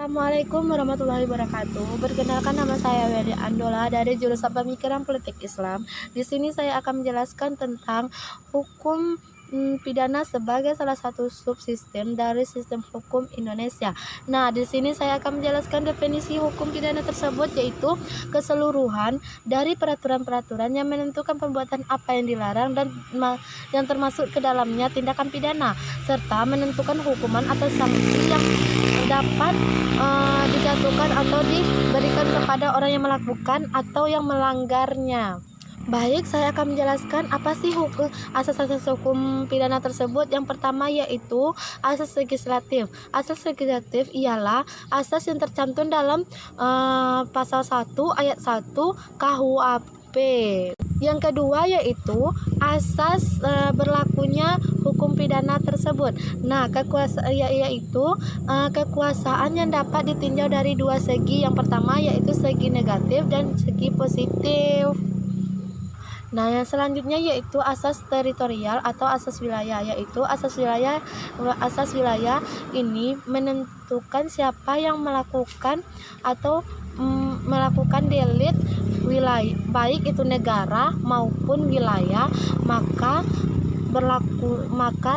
Assalamualaikum warahmatullahi wabarakatuh. Perkenalkan, nama saya Weli Andola dari jurusan Pemikiran Politik Islam. Di sini saya akan menjelaskan tentang hukum pidana sebagai salah satu subsistem dari sistem hukum Indonesia. Nah, di sini saya akan menjelaskan definisi hukum pidana tersebut, yaitu keseluruhan dari peraturan-peraturan yang menentukan perbuatan apa yang dilarang dan yang termasuk ke dalamnya tindakan pidana, serta menentukan hukuman atau sanksi yang dapat dijatuhkan atau diberikan kepada orang yang melakukan atau yang melanggarnya. Baik, saya akan menjelaskan apa sih asas-asas hukum pidana tersebut. Yang pertama yaitu asas legislatif. Asas legislatif ialah asas yang tercantum dalam pasal 1 ayat 1 KUHP. Yang kedua yaitu asas berlakunya hukum pidana tersebut. Nah, yaitu kekuasaan yang dapat ditinjau dari dua segi. Yang pertama yaitu segi negatif dan segi positif. Nah, yang selanjutnya yaitu asas teritorial atau asas wilayah, yaitu asas wilayah ini menentukan siapa yang melakukan atau melakukan delik wilayah, baik itu negara maupun wilayah, maka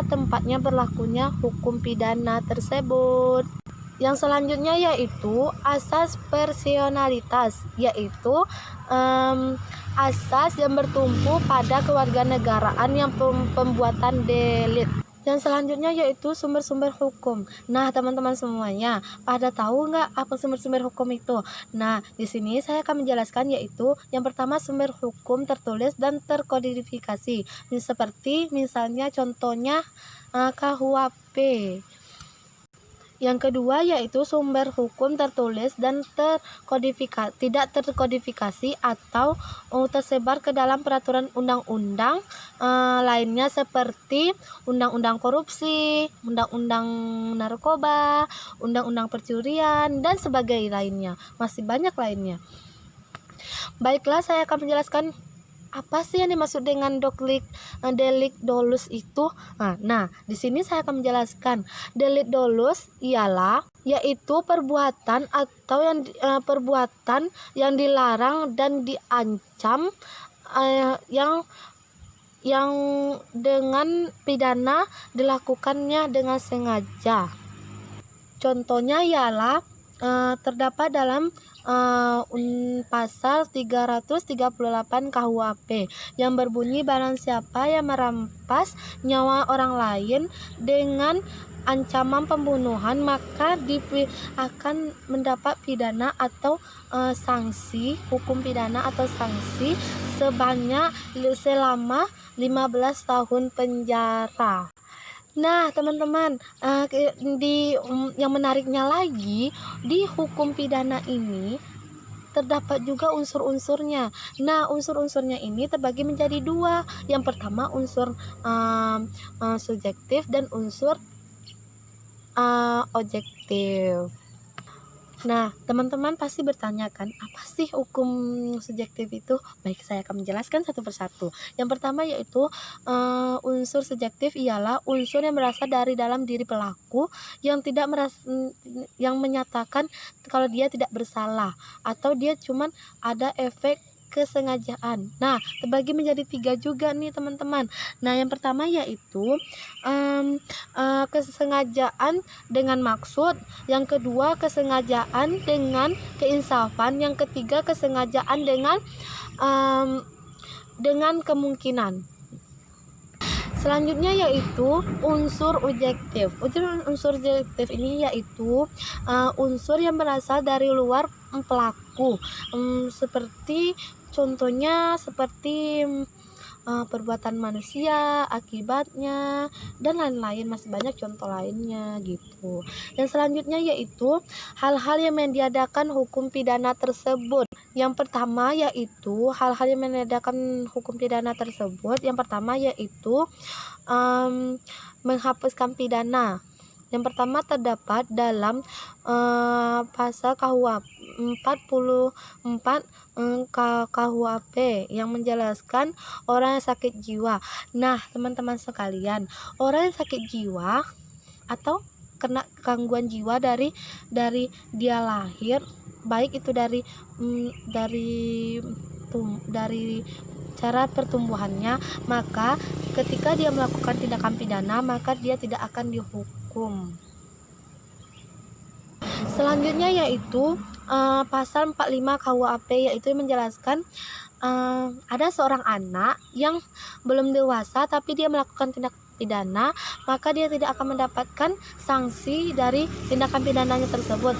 tempatnya berlakunya hukum pidana tersebut. Yang selanjutnya yaitu asas personalitas, yaitu asas yang bertumpu pada kewarganegaraan yang pembuatan delik. Yang selanjutnya yaitu sumber-sumber hukum. Nah, teman-teman semuanya, pada tahu nggak apa sumber-sumber hukum itu? Nah, di sini saya akan menjelaskan, yaitu yang pertama sumber hukum tertulis dan terkodifikasi. Seperti misalnya contohnya KUHP. Yang kedua yaitu sumber hukum tertulis dan tidak terkodifikasi atau tersebar ke dalam peraturan undang-undang lainnya, seperti undang-undang korupsi, undang-undang narkoba, undang-undang percurian, dan sebagainya lainnya. Masih banyak lainnya. Baiklah, saya akan menjelaskan apa sih yang dimaksud dengan delik dolus itu? Nah, di sini saya akan menjelaskan. Delik dolus ialah yaitu perbuatan atau perbuatan yang dilarang dan diancam yang dengan pidana dilakukannya dengan sengaja. Contohnya ialah terdapat dalam pasal 338 KUHP yang berbunyi, barang siapa yang merampas nyawa orang lain dengan ancaman pembunuhan maka akan mendapat pidana atau sanksi hukum pidana atau sanksi selama 15 tahun penjara. Nah, teman-teman, yang menariknya lagi, di hukum pidana ini terdapat juga unsur-unsurnya. Nah, unsur-unsurnya ini terbagi menjadi dua. Yang pertama unsur subjektif dan unsur objektif. Nah, teman-teman pasti bertanya kan, apa sih hukum subjektif itu? Baik, saya akan menjelaskan satu persatu. Yang pertama yaitu unsur subjektif ialah unsur yang berasal dari dalam diri pelaku yang menyatakan kalau dia tidak bersalah atau dia cuman ada efek kesengajaan. Nah, terbagi menjadi tiga juga nih teman-teman. Nah, yang pertama yaitu kesengajaan dengan maksud, yang kedua kesengajaan dengan keinsafan, yang ketiga kesengajaan dengan kemungkinan. Selanjutnya yaitu unsur objektif. Unsur objektif ini yaitu unsur yang berasal dari luar pelaku, contohnya seperti perbuatan manusia, akibatnya, dan lain-lain. Masih banyak contoh lainnya gitu. Yang selanjutnya yaitu hal-hal yang meniadakan hukum pidana tersebut. Yang pertama yaitu hal-hal yang meniadakan hukum pidana tersebut. Yang pertama yaitu menghapuskan pidana. Yang pertama terdapat dalam pasal KUHP 44 KUHP yang menjelaskan orang yang sakit jiwa. Nah, teman-teman sekalian, orang yang sakit jiwa atau kena gangguan jiwa dari dia lahir, baik itu dari cara pertumbuhannya, maka ketika dia melakukan tindakan pidana maka dia tidak akan dihukum. Selanjutnya yaitu pasal 45 KUHP, yaitu menjelaskan ada seorang anak yang belum dewasa tapi dia melakukan tindak pidana, maka dia tidak akan mendapatkan sanksi dari tindakan pidananya tersebut.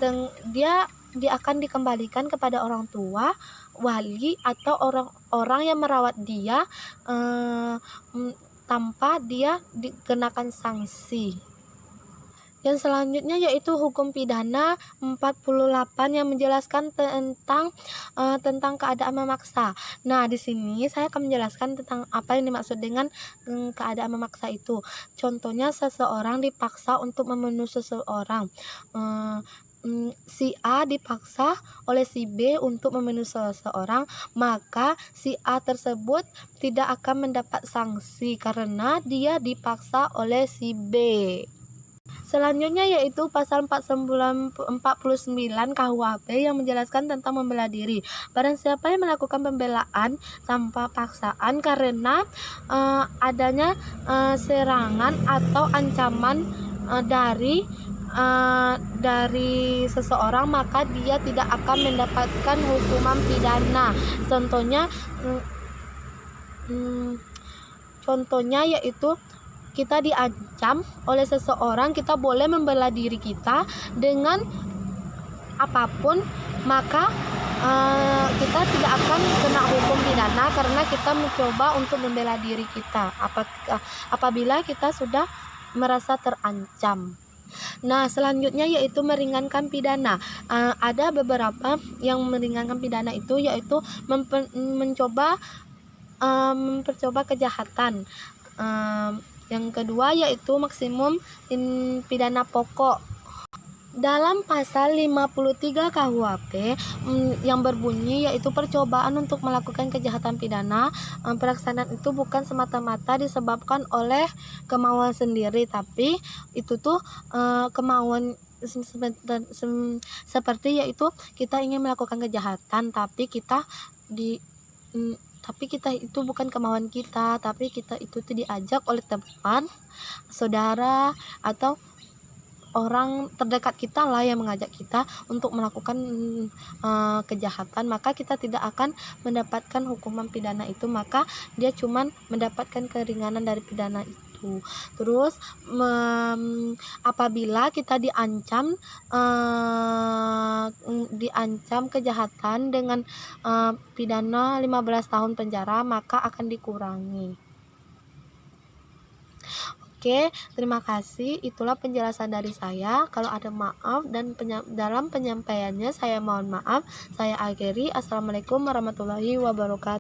Dan dia akan dikembalikan kepada orang tua, wali, atau orang-orang yang merawat dia tanpa dia dikenakan sanksi. Yang selanjutnya yaitu hukum pidana 48 yang menjelaskan tentang keadaan memaksa. Nah, di sini saya akan menjelaskan tentang apa yang dimaksud dengan keadaan memaksa itu. Contohnya, seseorang dipaksa untuk membunuh seseorang. Si A dipaksa oleh si B untuk membunuh seseorang, maka si A tersebut tidak akan mendapat sanksi karena dia dipaksa oleh si B. Selanjutnya yaitu pasal 49 KUHP yang menjelaskan tentang membela diri. Barang siapa yang melakukan pembelaan tanpa paksaan karena adanya serangan atau ancaman dari seseorang, maka dia tidak akan mendapatkan hukuman pidana. Contohnya yaitu kita diancam oleh seseorang, kita boleh membela diri kita dengan apapun, maka kita tidak akan kena hukum pidana karena kita mencoba untuk membela diri kita apabila kita sudah merasa terancam. Nah, selanjutnya yaitu meringankan pidana. Ada beberapa yang meringankan pidana itu yaitu mempercoba kejahatan. Yang kedua yaitu maksimum pidana pokok. Dalam pasal 53 KUHP yang berbunyi yaitu percobaan untuk melakukan kejahatan pidana, pelaksanaan itu bukan semata-mata disebabkan oleh kemauan sendiri, tapi itu tuh kemauan seperti yaitu kita ingin melakukan kejahatan tapi kita itu bukan kemauan kita, tapi kita itu diajak oleh teman, saudara, atau orang terdekat kita lah yang mengajak kita untuk melakukan kejahatan, maka kita tidak akan mendapatkan hukuman pidana itu, maka dia cuman mendapatkan keringanan dari pidana itu. Terus apabila kita diancam kejahatan dengan pidana 15 tahun penjara, maka akan dikurangi. Oke, terima kasih. Itulah penjelasan dari saya. Kalau ada maaf dan dalam penyampaiannya saya mohon maaf. Saya akhiri. Assalamualaikum warahmatullahi wabarakatuh.